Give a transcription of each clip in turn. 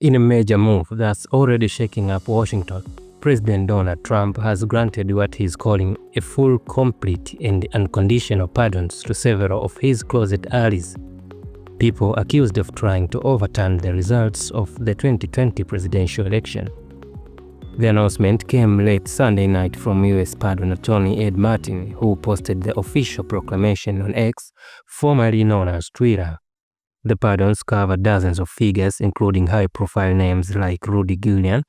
In a major move that's already shaking up Washington, President Donald Trump has granted what he's calling a full, complete, and unconditional pardons to several of his closet allies, people accused of trying to overturn the results of the 2020 presidential election. The announcement came late Sunday night from U.S. Pardon Attorney Ed Martin, who posted the official proclamation on X, formerly known as Twitter. The pardons cover dozens of figures, including high-profile names like Rudy Giuliani,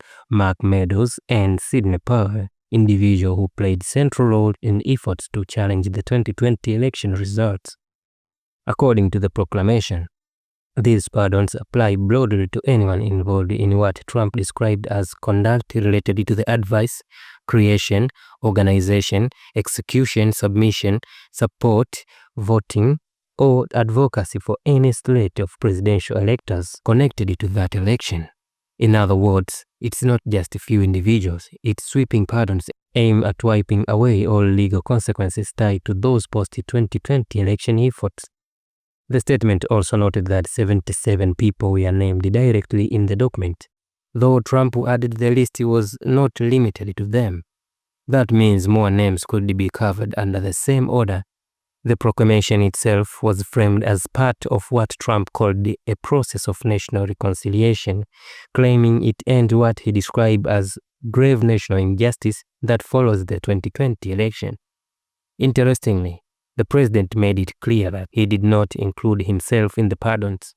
Meadows, and Sidney Powell, individuals who played central role in efforts to challenge the 2020 election results. According to the proclamation, these pardons apply broadly to anyone involved in what Trump described as conduct related to the advice, creation, organization, execution, submission, support, voting, or advocacy for any slate of presidential electors connected to that election. In other words, it's not just a few individuals, its sweeping pardons aim at wiping away all legal consequences tied to those post-2020 election efforts. The statement also noted that 77 people were named directly in the document, though Trump added the list was not limited to them. That means more names could be covered under the same order. The proclamation itself was framed as part of what Trump called a process of national reconciliation, claiming it ends what he described as grave national injustice that follows the 2020 election. Interestingly, the president made it clear that he did not include himself in the pardons.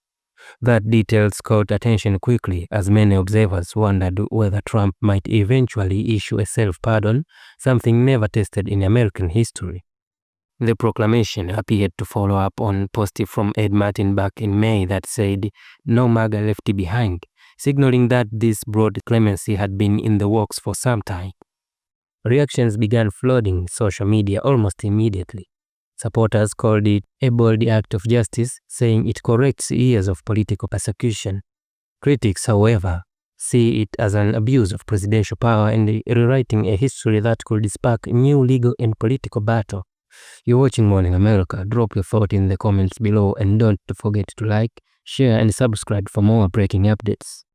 That details caught attention quickly, as many observers wondered whether Trump might eventually issue a self-pardon, something never tested in American history. The proclamation appeared to follow up on a post from Ed Martin back in May that said, "No MAGA left behind," signaling that this broad clemency had been in the works for some time. Reactions began flooding social media almost immediately. Supporters called it a bold act of justice, saying it corrects years of political persecution. Critics, however, see it as an abuse of presidential power and rewriting a history that could spark new legal and political battle. You're watching Morning America. Drop your thought in the comments below and don't forget to like, share, and subscribe for more breaking updates.